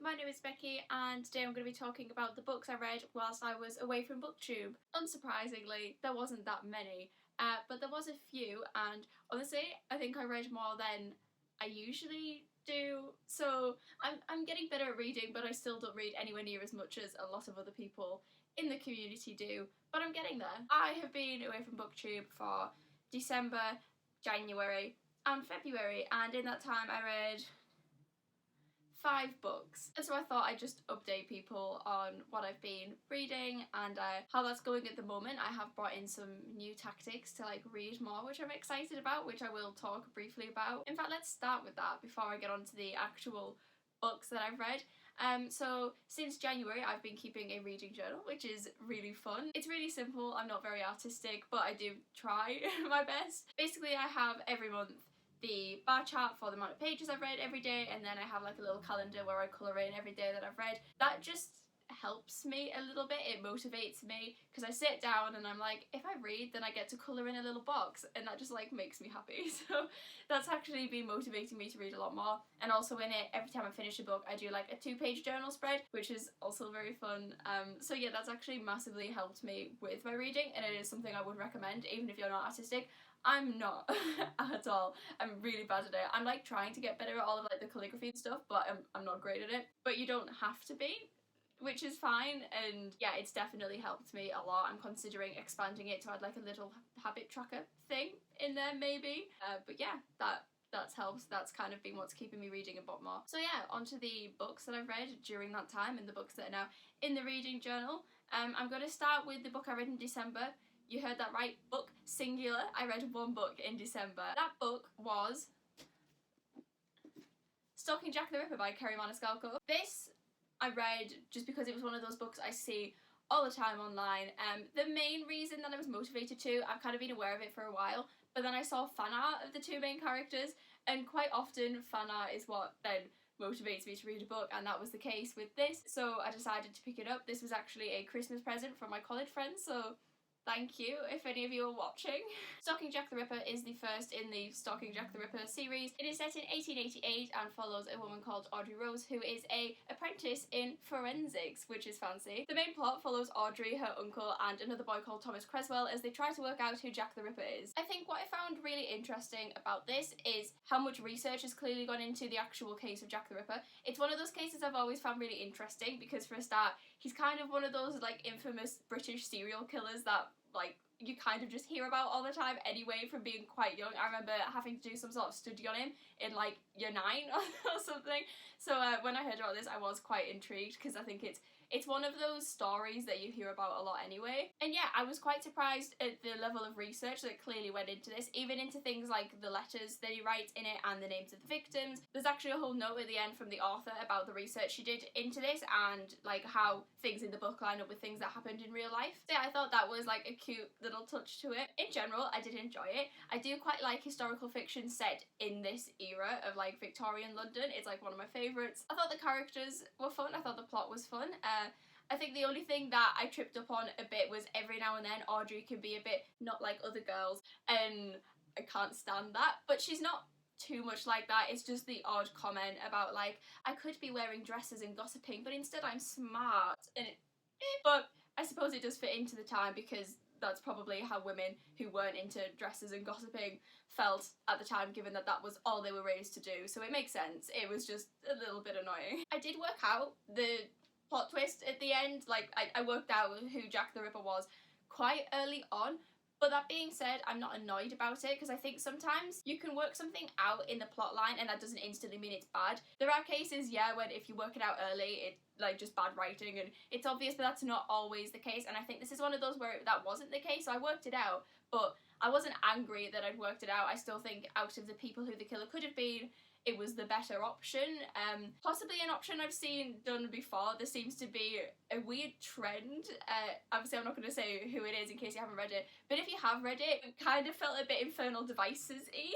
my name is Becky and today I'm going to be talking about the books I read whilst I was away from Booktube. Unsurprisingly, there wasn't that many, but there was a few, and honestly, I think I read more than I usually do, so I'm getting better at reading, but I still don't read anywhere near as much as a lot of other people in the community do, but I'm getting there. I have been away from Booktube for December, January and February, and in that time I read 5 books, and so I thought I'd just update people on what I've been reading and how that's going at the moment. I have brought in some new tactics to read more, which I'm excited about, which I will talk briefly about. In fact, let's start with that before I get on to the actual books that I've read. So since January I've been keeping a reading journal, which is really fun. It's really simple, I'm not very artistic, but I do try my best. Basically, I have every month the bar chart for the amount of pages I've read every day, and then I have a little calendar where I colour in every day that I've read. That just helps me a little bit, it motivates me, because I sit down and I'm like, if I read then I get to colour in a little box, and that just makes me happy. So that's actually been motivating me to read a lot more. And also in it, every time I finish a book I do a 2-page journal spread, which is also very fun. So yeah, that's actually massively helped me with my reading, and it is something I would recommend even if you're not artistic. I'm not at all. I'm really bad at it. I'm trying to get better at all of the calligraphy and stuff, but I'm not great at it. But you don't have to be, which is fine, and yeah, it's definitely helped me a lot. I'm considering expanding it to add a little habit tracker thing in there maybe. But yeah, that's helped. That's kind of been what's keeping me reading a bit more. So yeah, onto the books that I've read during that time and the books that are now in the reading journal. I'm going to start with the book I read in December. You heard that right, book singular. I read 1 book in December. That book was Stalking Jack the Ripper by Kerry Maniscalco. This I read just because it was one of those books I see all the time online. The main reason that I was motivated to, I've kind of been aware of it for a while, but then I saw fan art of the 2 main characters, and quite often fan art is what then motivates me to read a book, and that was the case with this, so I decided to pick it up. This was actually a Christmas present from my college friends, so thank you if any of you are watching. Stalking Jack the Ripper is the first in the Stalking Jack the Ripper series. It is set in 1888 and follows a woman called Audrey Rose, who is an apprentice in forensics, which is fancy. The main plot follows Audrey, her uncle, and another boy called Thomas Creswell as they try to work out who Jack the Ripper is. I think what I found really interesting about this is how much research has clearly gone into the actual case of Jack the Ripper. It's one of those cases I've always found really interesting because, for a start, he's kind of one of those infamous British serial killers that you kind of just hear about all the time anyway from being quite young. I remember having to do some sort of study on him in year 9 or something. So when I heard about this I was quite intrigued because I think it's one of those stories that you hear about a lot anyway. And yeah, I was quite surprised at the level of research that clearly went into this, even into things like the letters that he writes in it and the names of the victims. There's actually a whole note at the end from the author about the research she did into this and how things in the book line up with things that happened in real life. So yeah, I thought that was a cute little touch to it. In general, I did enjoy it. I do quite like historical fiction set in this era of Victorian London. It's one of my favourites. I thought the characters were fun. I thought the plot was fun. I think the only thing that I tripped up on a bit was every now and then Audrey can be a bit not like other girls, and I can't stand that, but she's not too much like that. It's just the odd comment about I could be wearing dresses and gossiping, but instead I'm smart, and but I suppose it does fit into the time because that's probably how women who weren't into dresses and gossiping felt at the time, given that that was all they were raised to do, so it makes sense. It was just a little bit annoying. I did work out the plot twist at the end. I worked out who Jack the Ripper was quite early on, but that being said, I'm not annoyed about it because I think sometimes you can work something out in the plot line and that doesn't instantly mean it's bad. There are cases, yeah, when if you work it out early, it's just bad writing and it's obvious, but that's not always the case, and I think this is one of those where that wasn't the case. So I worked it out, but I wasn't angry that I'd worked it out. I still think out of the people who the killer could have been, it was the better option. Possibly an option I've seen done before. There seems to be a weird trend. Obviously I'm not going to say who it is in case you haven't read it, but if you have read it, it kind of felt a bit Infernal Devices-y.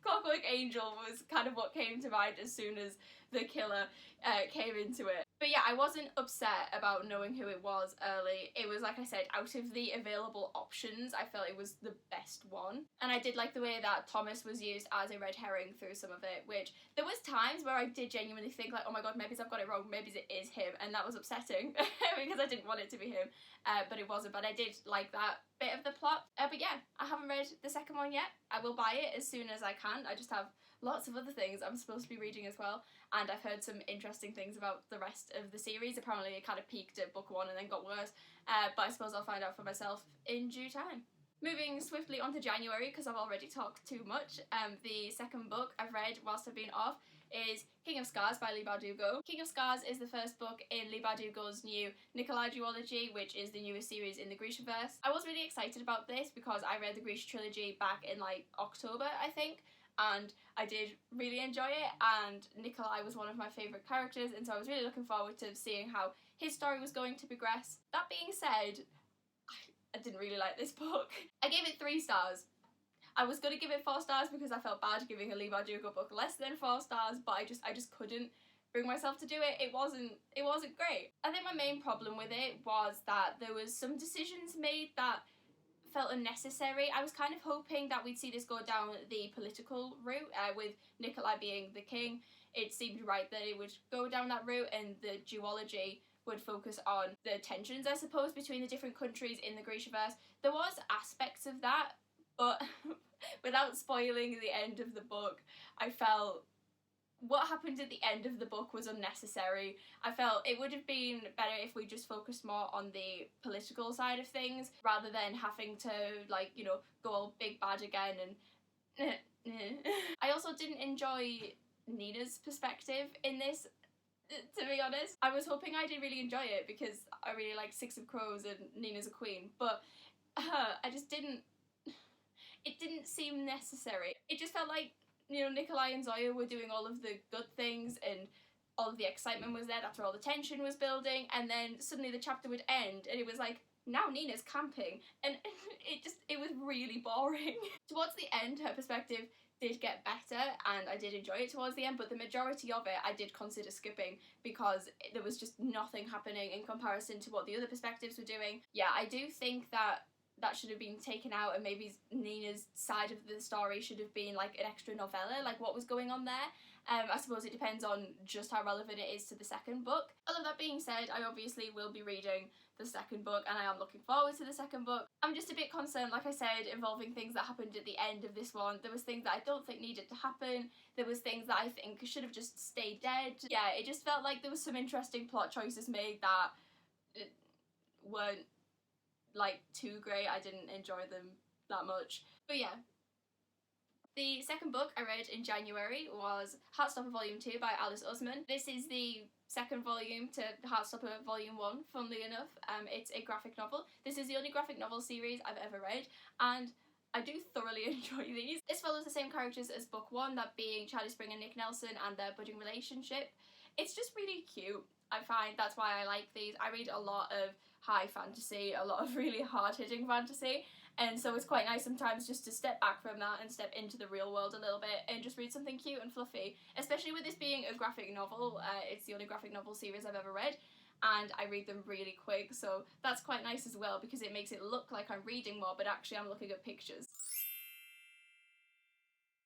Clockwork Angel was kind of what came to mind as soon as the killer came into it. But yeah, I wasn't upset about knowing who it was early. It was, like I said, out of the available options, I felt it was the best one. And I did like the way that Thomas was used as a red herring through some of it, which there was times where I did genuinely think like, oh my god, maybe I've got it wrong, maybe it is him, and that was upsetting because I didn't want it to be him, but it wasn't. But I did like that bit of the plot. But yeah, I haven't read the second one yet. I will buy it as soon as I can. I just have lots of other things I'm supposed to be reading as well, and I've heard some interesting things about the rest of the series. Apparently it kind of peaked at book 1 and then got worse, but I suppose I'll find out for myself in due time. Moving swiftly on to January, because I've already talked too much, the second book I've read whilst I've been off is King of Scars by Leigh Bardugo. King of Scars is the first book in Leigh Bardugo's new Nikolai duology, which is the newest series in the Grishaverse. I was really excited about this because I read the Grisha trilogy back in like October, I think, and I did really enjoy it, and Nikolai was one of my favourite characters, and so I was really looking forward to seeing how his story was going to progress. That being said, I didn't really like this book. I gave it 3 stars. I was going to give it 4 stars because I felt bad giving a Leigh Bardugo book less than 4 stars, but I just couldn't bring myself to do it. It wasn't great. I think my main problem with it was that there was some decisions made that felt unnecessary. I was kind of hoping that we'd see this go down the political route, with Nikolai being the king. It seemed right that it would go down that route, and the duology would focus on the tensions, I suppose, between the different countries in the Grishaverse. There was aspects of that, but without spoiling the end of the book, I felt what happened at the end of the book was unnecessary. I felt it would have been better if we just focused more on the political side of things rather than having to, like, you know, go all big bad again and I also didn't enjoy Nina's perspective in this, to be honest. I was hoping I did really enjoy it because I really like Six of Crows and Nina's a queen, but I just didn't, it didn't seem necessary. It just felt like, you know, Nikolai and Zoya were doing all of the good things and all of the excitement was there, that's where all the tension was building, and then suddenly the chapter would end and it was like, now Nina's camping, and it was really boring. Towards the end, her perspective did get better and I did enjoy it towards the end, but the majority of it I did consider skipping because there was just nothing happening in comparison to what the other perspectives were doing. Yeah, I do think that should have been taken out, and maybe Nina's side of the story should have been like an extra novella, like what was going on there. I suppose it depends on just how relevant it is to the second book. All of that being said, I obviously will be reading the second book and I am looking forward to the second book. I'm just a bit concerned, like I said, involving things that happened at the end of this one. There was things that I don't think needed to happen. There was things that I think should have just stayed dead. Yeah, it just felt like there was some interesting plot choices made that weren't like too great. I didn't enjoy them that much. But yeah. The second book I read in January was Heartstopper Volume 2 by Alice Oseman. This is the second volume to Heartstopper Volume 1, funnily enough. It's a graphic novel. This is the only graphic novel series I've ever read, and I do thoroughly enjoy these. This follows the same characters as book 1, that being Charlie Spring and Nick Nelson and their budding relationship. It's just really cute. I find that's why I like these. I read a lot of high fantasy, a lot of really hard-hitting fantasy, and so it's quite nice sometimes just to step back from that and step into the real world a little bit and just read something cute and fluffy, especially with this being a graphic novel. It's the only graphic novel series I've ever read, and I read them really quick, so that's quite nice as well because it makes it look like I'm reading more, but actually I'm looking at pictures.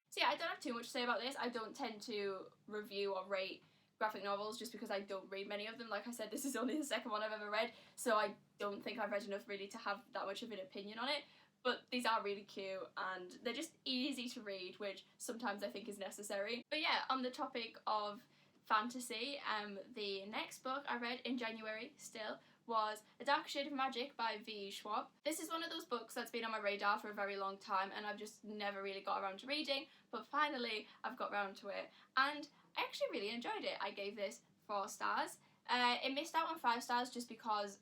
So yeah, I don't have too much to say about this. I don't tend to review or rate graphic novels just because I don't read many of them. Like I said, this is only the second one I've ever read, so I don't think I've read enough really to have that much of an opinion on it. But these are really cute and they're just easy to read, which sometimes I think is necessary. But yeah, on the topic of fantasy, the next book I read in January still was A Dark Shade of Magic by V. Schwab. This is one of those books that's been on my radar for a very long time and I've just never really got around to reading, but finally I've got around to it and I actually really enjoyed it. I gave this 4 stars. It missed out on 5 stars just because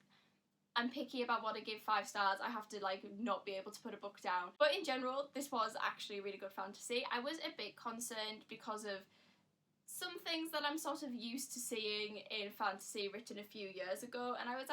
I'm picky about what I give 5 stars. I have to like not be able to put a book down. But in general, this was actually a really good fantasy. I was a bit concerned because of some things that I'm sort of used to seeing in fantasy written a few years ago, and I was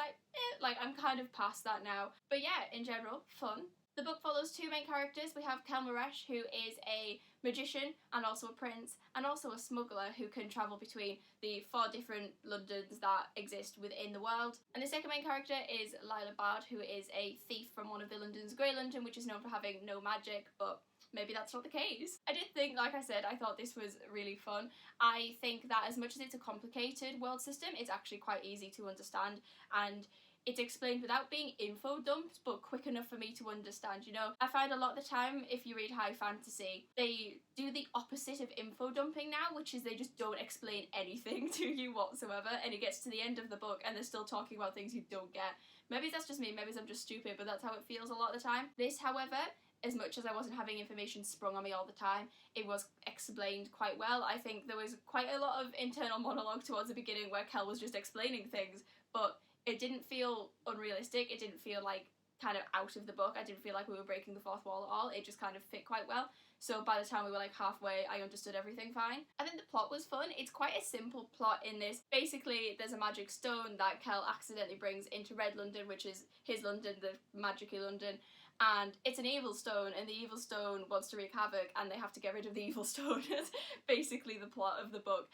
like I'm kind of past that now. But yeah, in general, fun. The book follows 2 main characters. We have Kelmaresh, who is a magician and also a prince and also a smuggler who can travel between the 4 different Londons that exist within the world. And the second main character is Lila Bard, who is a thief from one of the Londons, Grey London, which is known for having no magic, but maybe that's not the case. I did think, like I said, I thought this was really fun. I think that as much as it's a complicated world system, it's actually quite easy to understand, and it's explained without being info dumped, but quick enough for me to understand, you know? I find a lot of the time, if you read high fantasy, they do the opposite of info dumping now, which is they just don't explain anything to you whatsoever, and it gets to the end of the book and they're still talking about things you don't get. Maybe that's just me, maybe I'm just stupid, but that's how it feels a lot of the time. This, however, as much as I wasn't having information sprung on me all the time, it was explained quite well. I think there was quite a lot of internal monologue towards the beginning where Kel was just explaining things, but it didn't feel unrealistic, it didn't feel like kind of out of the book, I didn't feel like we were breaking the fourth wall at all, it just kind of fit quite well. So by the time we were like halfway, I understood everything fine. I think the plot was fun. It's quite a simple plot in this. Basically, there's a magic stone that Kel accidentally brings into Red London, which is his London, the magic-y London, and it's an evil stone, and the evil stone wants to wreak havoc, and they have to get rid of the evil stone. It's basically the plot of the book.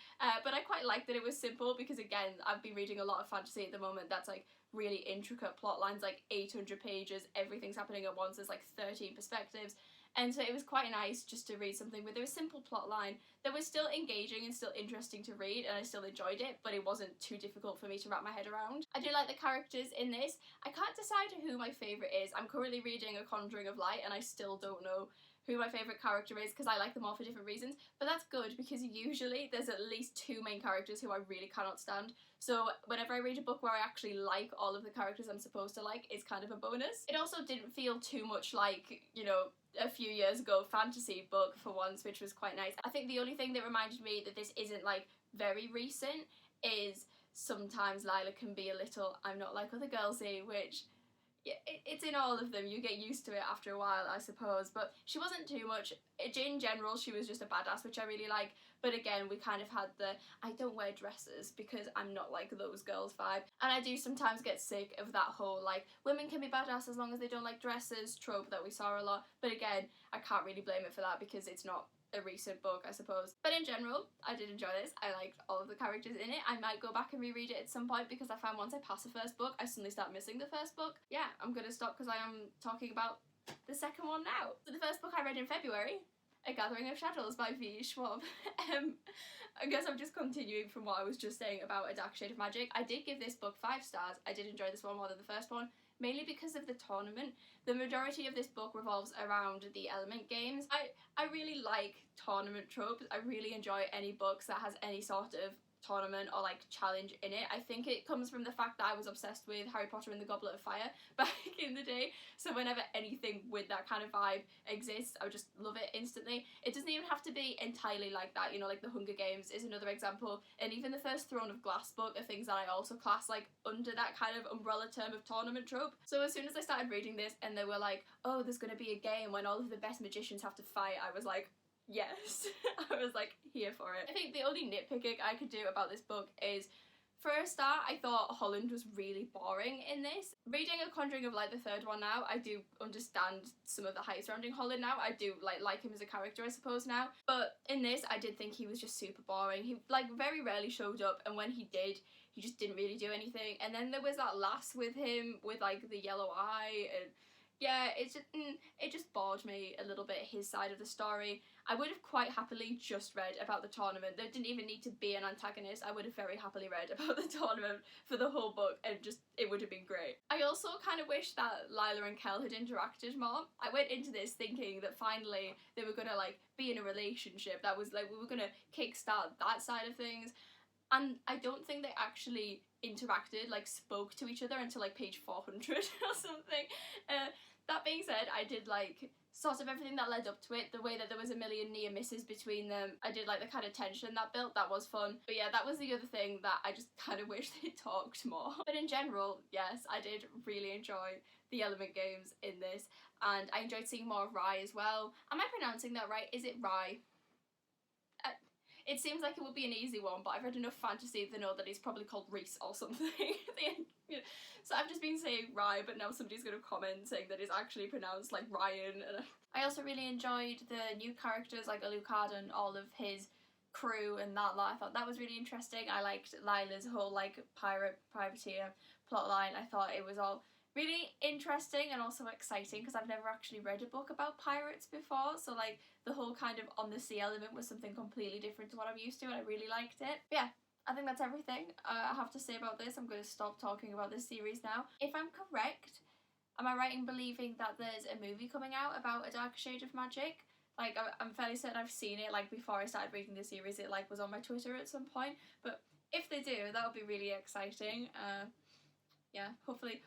But I quite like that it was simple, because again, I've been reading a lot of fantasy at the moment that's like really intricate plot lines, like 800 pages, everything's happening at once, there's like 13 perspectives. And so it was quite nice just to read something with a simple plot line that was still engaging and still interesting to read, and I still enjoyed it, but it wasn't too difficult for me to wrap my head around. I do like the characters in this. I can't decide who my favourite is. I'm currently reading A Conjuring of Light and I still don't know who my favourite character is because I like them all for different reasons, but that's good because usually there's at least 2 main characters who I really cannot stand. So whenever I read a book where I actually like all of the characters I'm supposed to like, it's kind of a bonus. It also didn't feel too much like, you know, a few years ago fantasy book for once, which was quite nice. I think the only thing that reminded me that this isn't like very recent is sometimes Lila can be a little I'm not like other girlsy, which it's in all of them. You get used to it after a while, I suppose, but she wasn't too much. In general, she was just a badass, which I really like, but again, we kind of had the I don't wear dresses because I'm not like those girls vibe, and I do sometimes get sick of that whole like women can be badass as long as they don't like dresses trope that we saw a lot, but again, I can't really blame it for that because it's not a recent book, I suppose. But in general, I did enjoy this. I liked all of the characters in it. I might go back and reread it at some point because I found once I pass the first book, I suddenly start missing the first book. Yeah, I'm gonna stop because I am talking about the second one now. So the first book I read in February, A Gathering of Shadows by V. Schwab. I guess I'm just continuing from what I was just saying about A Dark Shade of Magic. I did give this book 5 stars. I did enjoy this one more than the first one, mainly because of the tournament. The majority of this book revolves around the element games. I really like tournament tropes. I really enjoy any books that has any sort of tournament or like challenge in it. I think it comes from the fact that I was obsessed with Harry Potter and the Goblet of Fire back in the day, so whenever anything with that kind of vibe exists, I would just love it instantly. It doesn't even have to be entirely like that, you know, like the Hunger Games is another example, and even the first Throne of Glass book are things that I also class like under that kind of umbrella term of tournament trope. So as soon as I started reading this and they were like, oh, there's gonna be a game when all of the best magicians have to fight, I was like, yes. I was like here for it. I think the only nitpicking I could do about this book is, for a start, I thought Holland was really boring in this. Reading A Conjuring of Light, the third one now, I do understand some of the hype surrounding Holland now. I do like him as a character, I suppose, now. But in this, I did think he was just super boring. He like very rarely showed up, and when he did, he just didn't really do anything. And then there was that lass with him with like the yellow eye, and yeah, it just bored me a little bit, his side of the story. I would have quite happily just read about the tournament. There didn't even need to be an antagonist. I would have very happily read about the tournament for the whole book, and just, it would have been great. I also kind of wish that Lila and Kel had interacted more. I went into this thinking that finally they were gonna like be in a relationship, that was like, we were gonna kickstart that side of things. And I don't think they actually interacted, like spoke to each other until like page 400 or something. That being said, I did like sort of everything that led up to it, the way that there was a million near misses between them. I did like the kind of tension that built, that was fun. But yeah, that was the other thing that I just kind of wish they talked more. But in general, yes, I did really enjoy the element games in this, and I enjoyed seeing more of Rye as well. Am I pronouncing that right? Is it Rye? It seems like it would be an easy one, but I've read enough fantasy to know that it's probably called Reese or something. So I've just been saying Rye, but now somebody's going to comment saying that it's actually pronounced like Ryan, and I also really enjoyed the new characters like Alucard and all of his crew and that lot. I thought that was really interesting. I liked Lila's whole like pirate privateer plotline. I thought it was all really interesting and also exciting because I've never actually read a book about pirates before, so like the whole kind of on the sea element was something completely different to what I'm used to, and I really liked it. But yeah, I think that's everything I have to say about this. I'm going to stop talking about this series now. If I'm correct, am I right in believing that there's a movie coming out about A Dark Shade of Magic? Like, I'm fairly certain I've seen it, like, before I started reading the series. It, like, was on my Twitter at some point. But if they do, that would be really exciting. Yeah, hopefully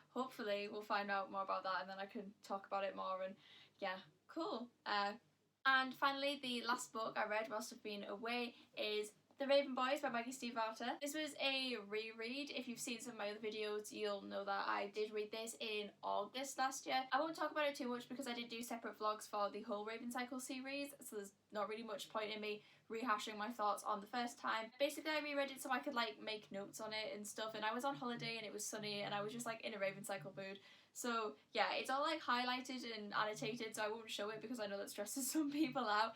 we'll find out more about that and then I can talk about it more, and yeah, cool. And finally, the last book I read whilst I've been away is The Raven Boys by Maggie Stiefvater. This was a reread. If you've seen some of my other videos, you'll know that I did read this in August last year. I won't talk about it too much because I did do separate vlogs for the whole Raven Cycle series, so there's not really much point in me rehashing my thoughts on the first time. Basically, I reread it so I could like make notes on it and stuff, and I was on holiday and it was sunny and I was just like in a Raven Cycle mood. So yeah, it's all like highlighted and annotated, so I won't show it because I know that stresses some people out.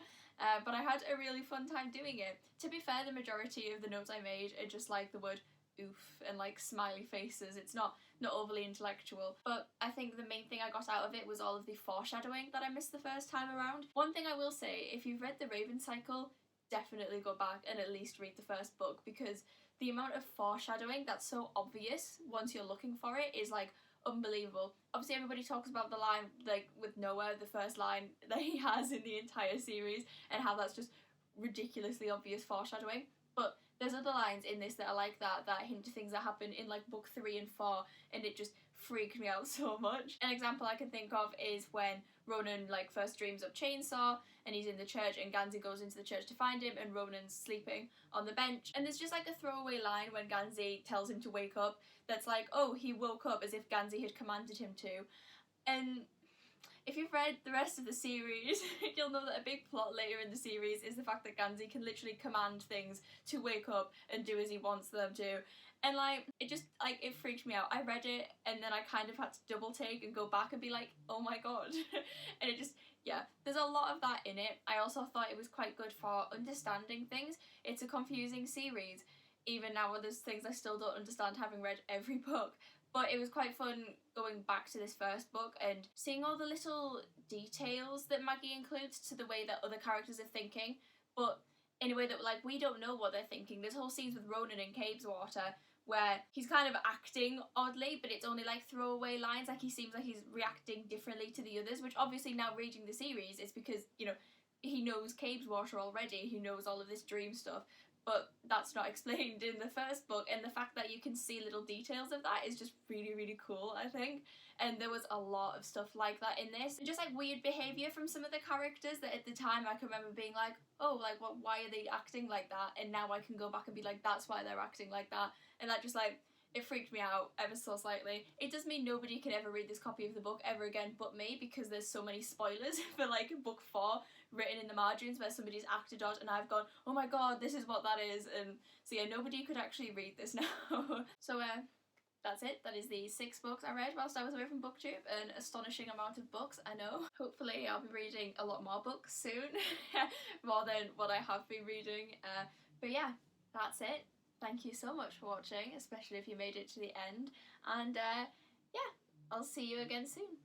But I had a really fun time doing it. To be fair, the majority of the notes I made are just like the word oof and like smiley faces. It's not overly intellectual, but I think the main thing I got out of it was all of the foreshadowing that I missed the first time around. One thing I will say, if you've read the Raven Cycle, definitely go back and at least read the first book, because the amount of foreshadowing that's so obvious once you're looking for it is like unbelievable. Obviously everybody talks about the line like with Noah, the first line that he has in the entire series, and how that's just ridiculously obvious foreshadowing, but there's other lines in this that are like that hint to things that happen in like book 3 and 4, and it just freaked me out so much. An example I can think of is when Ronan like first dreams of Chainsaw and he's in the church and Gansey goes into the church to find him and Ronan's sleeping on the bench, and there's just like a throwaway line when Gansey tells him to wake up that's like, oh, he woke up, as if Gansey had commanded him to. And if you've read the rest of the series, you'll know that a big plot later in the series is the fact that Gansey can literally command things to wake up and do as he wants them to. And like, it just, like, it freaked me out. I read it and then I kind of had to double take and go back and be like, oh my god. And it just, yeah, there's a lot of that in it. I also thought it was quite good for understanding things. It's a confusing series. Even now there's things I still don't understand having read every book. But it was quite fun going back to this first book and seeing all the little details that Maggie includes to the way that other characters are thinking, but in a way that like we don't know what they're thinking. There's whole scenes with Ronan in Cabeswater where he's kind of acting oddly, but it's only like throwaway lines, like he seems like he's reacting differently to the others, which obviously now reading the series is because, you know, he knows Cabeswater already, he knows all of this dream stuff, but that's not explained in the first book, and the fact that you can see little details of that is just really, really cool, I think. And there was a lot of stuff like that in this. Just like weird behaviour from some of the characters that at the time I can remember being like, oh, like, well, why are they acting like that? And now I can go back and be like, that's why they're acting like that. And that just like, it freaked me out ever so slightly. It does mean nobody can ever read this copy of the book ever again but me, because there's so many spoilers for like book 4 written in the margins where somebody's acted odd and I've gone, oh my god, this is what that is. And so yeah, nobody could actually read this now. So that's it. That is the 6 books I read whilst I was away from Booktube. An astonishing amount of books, I know. Hopefully I'll be reading a lot more books soon, more than what I have been reading. But yeah, that's it. Thank you so much for watching, especially if you made it to the end. And yeah, I'll see you again soon.